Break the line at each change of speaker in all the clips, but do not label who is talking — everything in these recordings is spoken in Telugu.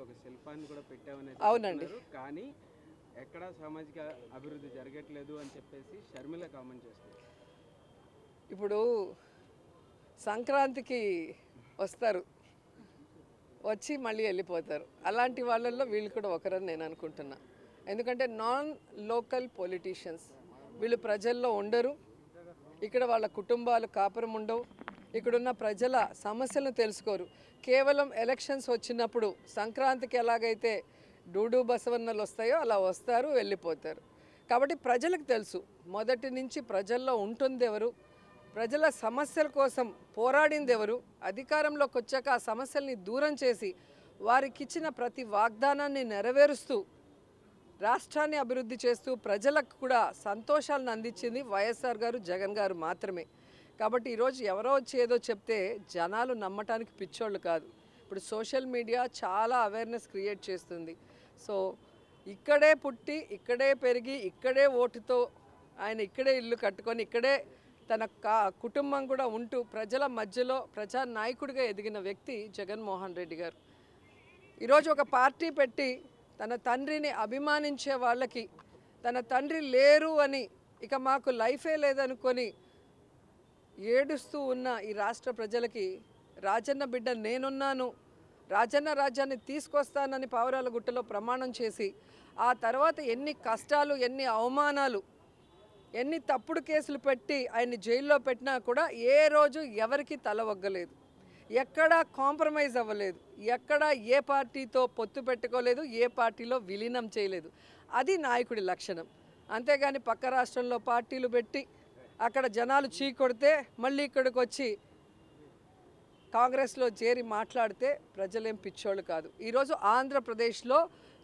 ఒక శిల్పాన్ని కూడా పెట్టామనేది
అవునండి.
కానీ ఎక్కడ సామాజిక అభివృద్ధి జరగట్లేదు అని చెప్పేసి షర్మిల కామెంట్ చేస్తారు.
ఇప్పుడు సంక్రాంతికి వస్తారు, వచ్చి మళ్ళీ వెళ్ళిపోతారు. అలాంటి వాళ్ళల్లో వీళ్ళు కూడా ఒకరని నేను అనుకుంటున్నా. ఎందుకంటే నాన్ లోకల్ పొలిటీషియన్స్, వీళ్ళు ప్రజల్లో ఉండరు, ఇక్కడ వాళ్ళ కుటుంబాలు కాపురం ఉండవు, ఇక్కడున్న ప్రజల సమస్యలను తెలుసుకోరు. కేవలం ఎలక్షన్స్ వచ్చినప్పుడు సంక్రాంతికి ఎలాగైతే డూడు బసవన్నలు వస్తాయో అలా వస్తారు, వెళ్ళిపోతారు. కాబట్టి ప్రజలకు తెలుసు మొదటి నుంచి ప్రజల్లో ఉంటుంది ఎవరు, ప్రజల సమస్యల కోసం పోరాడింది ఎవరు, అధికారంలోకి వచ్చాక ఆ సమస్యల్ని దూరం చేసి వారికి ఇచ్చిన ప్రతి వాగ్దానాన్ని నెరవేరుస్తూ రాష్ట్రాన్ని అభివృద్ధి చేస్తూ ప్రజలకు కూడా సంతోషాలను అందించింది వైఎస్ఆర్ గారు, జగన్ గారు మాత్రమే. కాబట్టి ఈరోజు ఎవరో వచ్చి ఏదో చెప్తే జనాలు నమ్మటానికి పిచ్చోళ్ళు కాదు. ఇప్పుడు సోషల్ మీడియా చాలా అవేర్నెస్ క్రియేట్ చేస్తుంది. సో ఇక్కడే పుట్టి, ఇక్కడే పెరిగి, ఇక్కడే ఓటుతో ఆయన ఇక్కడే ఇల్లు కట్టుకొని, ఇక్కడే తన కుటుంబం కూడా ఉంటూ ప్రజల మధ్యలో ప్రజానాయకుడిగా ఎదిగిన వ్యక్తి జగన్మోహన్ రెడ్డి గారు. ఈరోజు ఒక పార్టీ పెట్టి తన తండ్రిని అభిమానించే వాళ్ళకి తన తండ్రి లేరు అని, ఇక మాకు లైఫే లేదనుకొని ఏడుస్తూ ఉన్న ఈ రాష్ట్ర ప్రజలకి రాజన్న బిడ్డ నేనున్నాను, రాజన్న రాజ్యాన్ని తీసుకొస్తానని పావురాల గుట్టలో ప్రమాణం చేసి ఆ తర్వాత ఎన్ని కష్టాలు, ఎన్ని అవమానాలు, ఎన్ని తప్పుడు కేసులు పెట్టి ఆయన్ని జైల్లో పెట్టినా కూడా ఏ రోజు ఎవరికి తల ఒగ్గలేదు, ఎక్కడా కాంప్రమైజ్ అవ్వలేదు, ఎక్కడా ఏ పార్టీతో పొత్తు పెట్టుకోలేదు, ఏ పార్టీలో విలీనం చేయలేదు. అది నాయకుడి లక్షణం. అంతేగాని పక్క రాష్ట్రంలో పార్టీలు పెట్టి అక్కడ జనాలు చీకొడితే మళ్ళీ ఇక్కడికి వచ్చి కాంగ్రెస్లో చేరి మాట్లాడితే ప్రజలేం పిచ్చోళ్ళు కాదు. ఈరోజు ఆంధ్రప్రదేశ్లో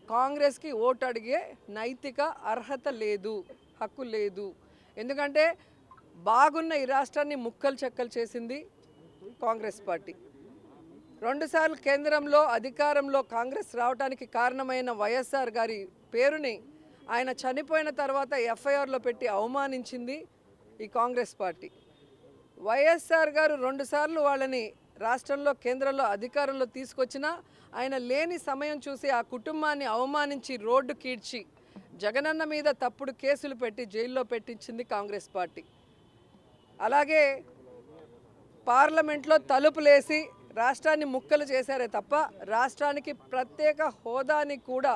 కాంగ్రెస్కి ఓటు అడిగే నైతిక అర్హత లేదు, హక్కు లేదు. ఎందుకంటే బాగున్న ఈ రాష్ట్రాన్ని ముక్కలు చెక్కలు చేసింది కాంగ్రెస్ పార్టీ. 2 సార్లు కేంద్రంలో అధికారంలో కాంగ్రెస్ రావడానికి కారణమైన వైఎస్ఆర్ గారి పేరుని ఆయన చనిపోయిన తర్వాత ఎఫ్ఐఆర్లో పెట్టి అవమానించింది ఈ కాంగ్రెస్ పార్టీ. వైఎస్ఆర్ గారు 2 సార్లు వాళ్ళని రాష్ట్రంలో కేంద్రంలో అధికారంలో తీసుకొచ్చినా ఆయన లేని సమయం చూసి ఆ కుటుంబాన్ని అవమానించి రోడ్డు కీడ్చి జగనన్న మీద తప్పుడు కేసులు పెట్టి జైల్లో పెట్టించింది కాంగ్రెస్ పార్టీ. అలాగే పార్లమెంట్లో తలుపులేసి రాష్ట్రాన్ని ముక్కలు చేశారే తప్ప రాష్ట్రానికి ప్రత్యేక హోదాని కూడా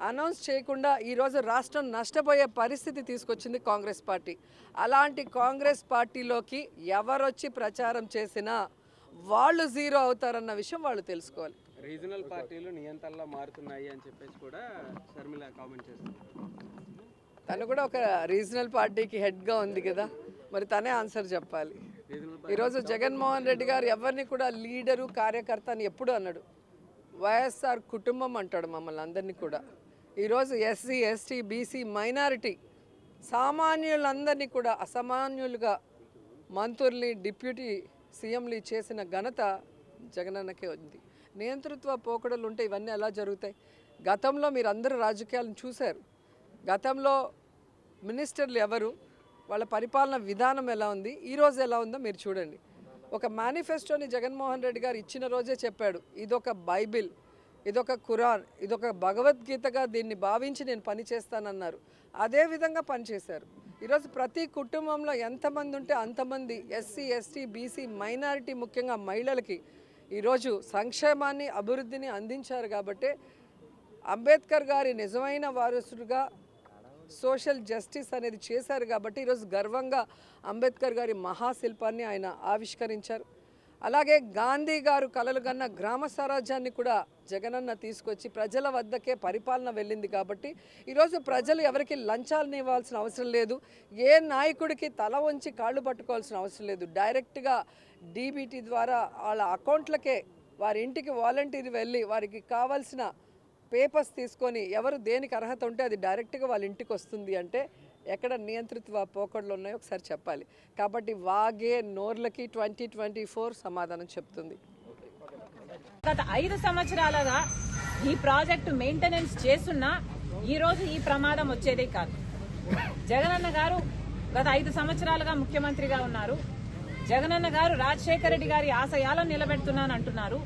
అనౌన్స్ చేయకుండా ఈరోజు రాష్ట్రం నష్టపోయే పరిస్థితి తీసుకొచ్చింది కాంగ్రెస్ పార్టీ. అలాంటి కాంగ్రెస్ పార్టీలోకి ఎవరొచ్చి ప్రచారం చేసినా వాళ్ళు జీరో అవుతారన్న విషయం వాళ్ళు తెలుసుకోవాలి.
రీజనల్ పార్టీలు నియంత్రణలా మారుతున్నాయి అని చెప్పేసి కూడా షర్మిల కామెంట్ చేస్తారు.
తను కూడా ఒక రీజనల్ పార్టీకి హెడ్గా ఉంది కదా, మరి తనే ఆన్సర్ చెప్పాలి. ఈరోజు జగన్మోహన్ రెడ్డి గారు ఎవరిని కూడా లీడరు, కార్యకర్త అని ఎప్పుడు అన్నాడు. వైఎస్ఆర్ కుటుంబం అంటాడు మమ్మల్ని అందరినీ కూడా. ఈరోజు ఎస్సీ, ఎస్టీ, బీసీ, మైనారిటీ సామాన్యులందరినీ కూడా అసామాన్యులుగా మంత్రుల్ని, డిప్యూటీ సీఎంలు చేసిన ఘనత జగనన్నకే ఉంది. నియంతృత్వ పోకడలు ఉంటే ఇవన్నీ ఎలా జరుగుతాయి? గతంలో మీరు అందరూ రాజకీయాలను చూశారు. గతంలో మినిస్టర్లు ఎవరు, వాళ్ళ పరిపాలన విధానం ఎలా ఉంది, ఈరోజు ఎలా ఉందో మీరు చూడండి. ఒక మేనిఫెస్టోని జగన్మోహన్ రెడ్డి గారు ఇచ్చిన రోజే చెప్పాడు, ఇదొక బైబిల్, ఇదొక ఖురాన్, ఇదొక భగవద్గీతగా దీన్ని భావించి నేను పనిచేస్తానన్నారు. అదేవిధంగా పనిచేశారు. ఈరోజు ప్రతి కుటుంబంలో ఎంతమంది ఉంటే అంతమంది ఎస్సీ, ఎస్టీ, బీసీ, మైనారిటీ, ముఖ్యంగా మహిళలకి ఈరోజు సంక్షేమాన్ని, అభివృద్ధిని అందించారు. కాబట్టి అంబేద్కర్ గారి నిజమైన వారసుడుగా సోషల్ జస్టిస్ అనేది చేశారు. కాబట్టి ఈరోజు గర్వంగా అంబేద్కర్ గారి మహాశిల్పాన్ని ఆయన ఆవిష్కరించారు. అలాగే గాంధీ గారు కలలు కన్న గ్రామ స్వరాజ్యాన్ని కూడా జగనన్న తీసుకొచ్చి ప్రజల వద్దకే పరిపాలన వెళ్ళింది. కాబట్టి ఈరోజు ప్రజలు ఎవరికి లంచాలను ఇవ్వాల్సిన అవసరం లేదు, ఏ నాయకుడికి తల వంచి కాళ్ళు పట్టుకోవాల్సిన అవసరం లేదు. డైరెక్ట్గా డీబీటీ ద్వారా వాళ్ళ అకౌంట్లకే వారి ఇంటికి వాలంటీర్ వెళ్ళి వారికి కావాల్సిన పేపర్స్ తీసుకొని ఎవరు దేనికి అర్హత ఉంటే అది డైరెక్ట్గా వాళ్ళ ఇంటికి వస్తుంది. అంటే ఎక్కడ నియంత్రిత పోకడలు ఉన్నాయో ఒకసారి చెప్పాలి. కాబట్టి వాగే నోర్లకి 2024 సమాధానం చెప్తుంది.
గత 5 సంవత్సరాలుగా ఈ ప్రాజెక్టు మెయింటెనెన్స్ చేస్తున్నా ఈరోజు ఈ ప్రమాదం వచ్చేదే కాదు. జగనన్న గారు గత 5 సంవత్సరాలుగా ముఖ్యమంత్రిగా ఉన్నారు. జగనన్న గారు రాజశేఖర రెడ్డి గారి ఆశయాలను నిలబెడుతున్నాను అంటున్నారు.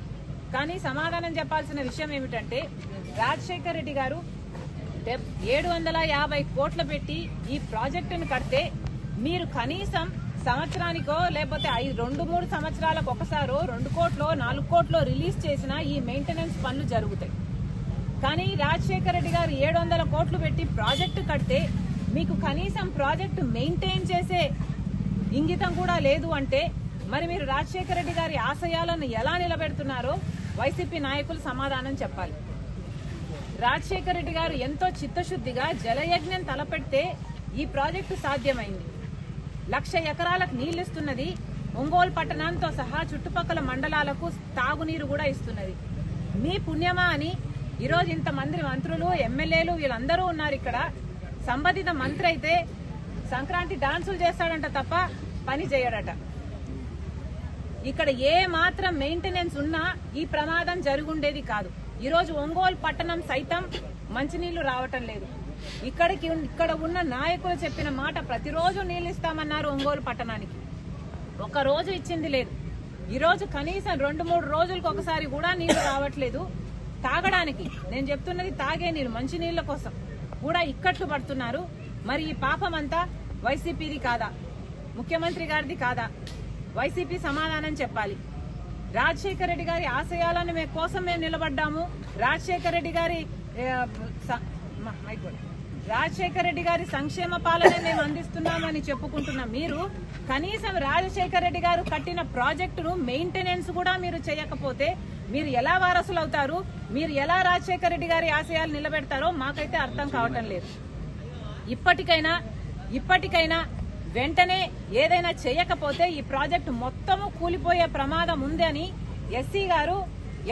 కానీ సమాధానం చెప్పాల్సిన విషయం ఏమిటంటే రాజశేఖర్ రెడ్డి గారు 750 కోట్లు పెట్టి ఈ ప్రాజెక్టును కడితే మీరు కనీసం సంవత్సరానికో లేకపోతే 2-3 సంవత్సరాలకు ఒకసారో 2 కోట్లో 4 కోట్లో రిలీజ్ చేసిన ఈ మెయింటెనెన్స్ పనులు జరుగుతాయి. కానీ రాజశేఖర్ రెడ్డి గారు 700 కోట్లు పెట్టి ప్రాజెక్టు కడితే మీకు కనీసం ప్రాజెక్టు మెయింటైన్ చేసే ఇంగితం కూడా లేదు అంటే మరి మీరు రాజశేఖర్ రెడ్డి గారి ఆశయాలను ఎలా నిలబెడుతున్నారో వైసీపీ నాయకులు సమాధానం చెప్పాలి. రాజశేఖర్ రెడ్డి గారు ఎంతో చిత్తశుద్ధిగా జలయజ్ఞం తలపెడితే ఈ ప్రాజెక్టు సాధ్యమైంది. 1,00,000 ఎకరాలకు నీళ్లిస్తున్నది. ఒంగోలు పట్టణంతో సహా చుట్టుపక్కల మండలాలకు తాగునీరు కూడా ఇస్తున్నది. మీ పుణ్యమా అని ఈరోజు ఇంతమంది మంత్రులు, ఎమ్మెల్యేలు వీళ్ళందరూ ఉన్నారు ఇక్కడ. సంబంధిత మంత్రి అయితే సంక్రాంతి డాన్సులు చేస్తాడంట తప్ప పని చేయడట. ఇక్కడ ఏ మాత్రం మెయింటెనెన్స్ ఉన్నా ఈ ప్రమాదం జరుగుండేది కాదు. ఈరోజు ఒంగోలు పట్టణం సైతం మంచినీళ్లు రావటం లేదు. ఇక్కడ ఉన్న నాయకులు చెప్పిన మాట ప్రతిరోజు నీళ్లు ఇస్తామన్నారు ఒంగోలు పట్టణానికి. ఒక రోజు ఇచ్చింది లేదు. ఈరోజు కనీసం 2-3 రోజులకు ఒకసారి కూడా నీళ్లు రావట్లేదు. తాగడానికి, నేను చెప్తున్నది తాగే నీరు, మంచి నీళ్ల కోసం కూడా ఇక్కట్లు పడుతున్నారు. మరి ఈ పాపం అంతా వైసీపీది కాదా, ముఖ్యమంత్రి గారిది కాదా? వైసీపీ సమాధానం చెప్పాలి. రాజశేఖర్ రెడ్డి గారి ఆశయాలను కోసం మేము నిలబడ్డాము. రాజశేఖర్ రెడ్డి గారి సంక్షేమ పాలన మేము అందిస్తున్నామని చెప్పుకుంటున్న మీరు కనీసం రాజశేఖర్ రెడ్డి గారు కట్టిన ప్రాజెక్టును మెయింటెనెన్స్ కూడా మీరు చేయకపోతే మీరు ఎలా వారసులు అవుతారు? మీరు ఎలా రాజశేఖర్ రెడ్డి గారి ఆశయాలు నిలబెడతారో మాకైతే అర్థం కావటం లేదు. ఇప్పటికైనా వెంటనే ఏదైనా చేయకపోతే ఈ ప్రాజెక్టు మొత్తము కూలిపోయే ప్రమాదం ఉంది అని ఎస్సీ గారు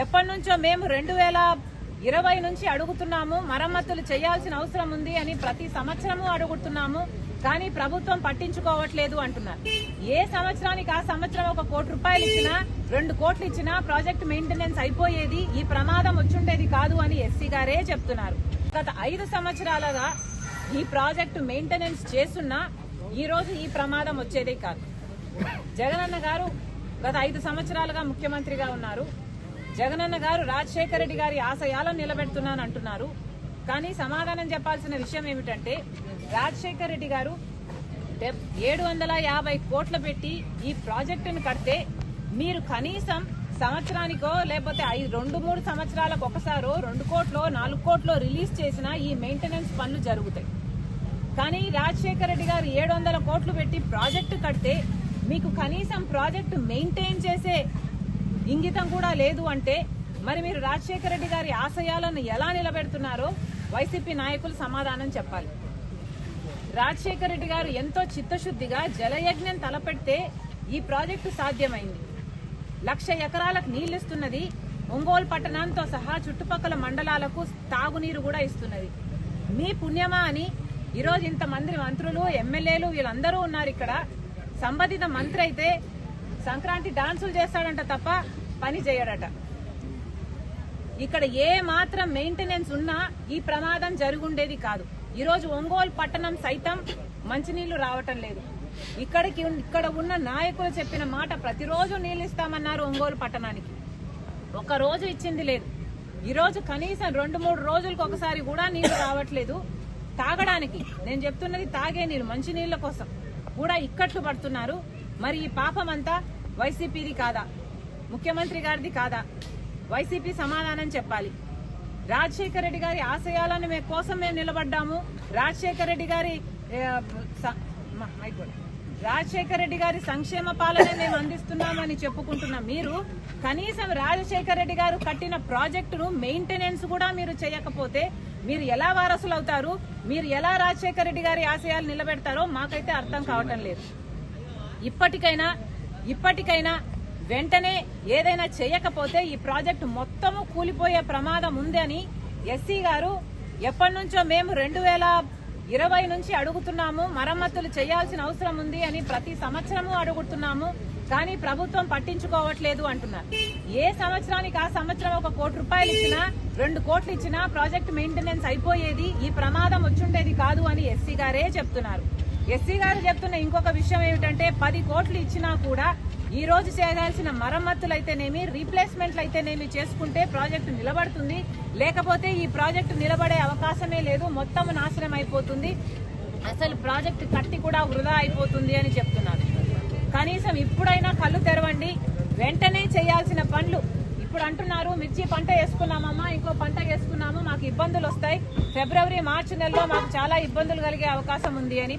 ఎప్పటి నుంచో మేము 2020 నుంచి అడుగుతున్నాము. మరమ్మతులు చేయాల్సిన అవసరం ఉంది అని ప్రతి సంవత్సరము అడుగుతున్నాము. కానీ ప్రభుత్వం పట్టించుకోవట్లేదు అంటున్నారు. ఏ సంవత్సరానికి ఆ సంవత్సరం 1 కోటి రూపాయలు ఇచ్చినా 2 కోట్లు ఇచ్చినా ప్రాజెక్ట్ మెయింటెనెన్స్ అయిపోయేది, ఈ ప్రమాదం వచ్చుండేది కాదు అని ఎస్సీ గారే చెప్తున్నారు. గత 5 సంవత్సరాలుగా ఈ ప్రాజెక్టు మెయింటెనెన్స్ చేస్తున్నా ఈ రోజు ఈ ప్రమాదం వచ్చేదే కాదు. జగనన్న గారు గత 5 సంవత్సరాలుగా ముఖ్యమంత్రిగా ఉన్నారు. జగనన్న గారు రాజశేఖర్ రెడ్డి గారి ఆశయాలను నిలబెడుతున్నాను అంటున్నారు. కానీ సమాధానం చెప్పాల్సిన విషయం ఏమిటంటే రాజశేఖర్ రెడ్డి గారు 750 కోట్లు పెట్టి ఈ ప్రాజెక్టును కడితే మీరు కనీసం సంవత్సరానికో లేకపోతే 2-3 సంవత్సరాలకు ఒకసారో 2 కోట్లో 4 కోట్లో రిలీజ్ చేసిన ఈ మెయింటెనెన్స్ పనులు జరుగుతాయి. కానీ రాజశేఖర్ రెడ్డి గారు 700 కోట్లు పెట్టి ప్రాజెక్టు కడితే మీకు కనీసం ప్రాజెక్టు మెయింటైన్ చేసే ఇంగితం కూడా లేదు అంటే మరి మీరు రాజశేఖర్ రెడ్డి గారి ఆశయాలను ఎలా నిలబెడుతున్నారో వైసీపీ నాయకులు సమాధానం చెప్పాలి. రాజశేఖర్ రెడ్డి గారు ఎంతో చిత్తశుద్ధిగా జలయజ్ఞం తలపెడితే ఈ ప్రాజెక్టు సాధ్యమైంది. 1,00,000 ఎకరాలకు నీళ్లిస్తున్నది. ఒంగోలు పట్టణంతో సహా చుట్టుపక్కల మండలాలకు తాగునీరు కూడా ఇస్తున్నది. మీ పుణ్యమా అని ఈరోజు ఇంతమంది మంత్రులు, ఎమ్మెల్యేలు వీళ్ళందరూ ఉన్నారు ఇక్కడ. సంబంధిత మంత్రి అయితే సంక్రాంతి డాన్సులు చేస్తాడంట తప్ప పని చేయడట. ఇక్కడ ఏ మాత్రం మెయింటెనెన్స్ ఉన్నా ఈ ప్రమాదం జరుగుండేది కాదు. ఈరోజు ఒంగోలు పట్టణం సైతం మంచినీళ్లు రావటం లేదు. ఇక్కడ ఉన్న నాయకులు చెప్పిన మాట ప్రతిరోజు నీళ్లు ఇస్తామన్నారు ఒంగోలు పట్టణానికి. ఒక రోజు ఇచ్చింది లేదు. ఈరోజు కనీసం 2-3 రోజులకు ఒకసారి కూడా నీళ్లు రావట్లేదు. తాగడానికి, నేను చెప్తున్నది తాగే నీరు, మంచి నీళ్ల కోసం కూడా ఇక్కట్లు పడుతున్నారు. మరి ఈ పాపం అంతా వైసీపీది కాదా, ముఖ్యమంత్రి గారిది కాదా? వైసీపీ సమాధానం చెప్పాలి. రాజశేఖర్ రెడ్డి గారి ఆశయాలను కోసం మేము నిలబడ్డాము. రాజశేఖర్ రెడ్డి గారి సంక్షేమ పాలన మేము అందిస్తున్నామని చెప్పుకుంటున్న మీరు కనీసం రాజశేఖర్ రెడ్డి గారు కట్టిన ప్రాజెక్టును మెయింటెనెన్స్ కూడా మీరు చేయకపోతే మీరు ఎలా వారసులు అవుతారు? మీరు ఎలా రాజశేఖర్ రెడ్డి గారి ఆశయాలు నిలబెడతారో మాకైతే అర్థం కావటం లేదు. ఇప్పటికైనా వెంటనే ఏదైనా చేయకపోతే ఈ ప్రాజెక్టు మొత్తము కూలిపోయే ప్రమాదం ఉంది అని ఎస్సీ గారు ఎప్పటి నుంచో మేము 2020 నుంచి అడుగుతున్నాము. మరమ్మతులు చేయాల్సిన అవసరం ఉంది అని ప్రతి సంవత్సరము అడుగుతున్నాము. కానీ ప్రభుత్వం పట్టించుకోవట్లేదు అంటున్నారు. ఏ సంవత్సరానికి ఆ సంవత్సరం 1 కోటి రూపాయలు ఇచ్చినా 2 కోట్లు ఇచ్చినా ప్రాజెక్ట్ మెయింటెనెన్స్ అయిపోయేది, ఈ ప్రమాదం వచ్చుండేది కాదు అని ఎస్సీ గారే చెప్తున్నారు. ఎస్సీ గారు చెప్తున్న ఇంకొక విషయం ఏమిటంటే 10 కోట్లు ఇచ్చినా కూడా ఈ రోజు చేయాల్సిన మరమ్మతులు అయితేనేమి, రీప్లేస్మెంట్లు అయితేనేమి చేసుకుంటే ప్రాజెక్టు నిలబడుతుంది. లేకపోతే ఈ ప్రాజెక్టు నిలబడే అవకాశమే లేదు, మొత్తం నాశనం అయిపోతుంది, అసలు ప్రాజెక్టు కట్టి కూడా వృధా అయిపోతుంది అని చెప్తున్నారు. కనీసం ఇప్పుడైనా కళ్ళు తెరవండి. వెంటనే చేయాల్సిన పనులు ఇప్పుడు అంటున్నారు, మిర్చి పంట వేసుకున్నామమ్మా, ఇంకో పంట వేసుకున్నాము, మాకు ఇబ్బందులు వస్తాయి, ఫిబ్రవరి మార్చి నెలలో మాకు చాలా ఇబ్బందులు కలిగే అవకాశం ఉంది అని.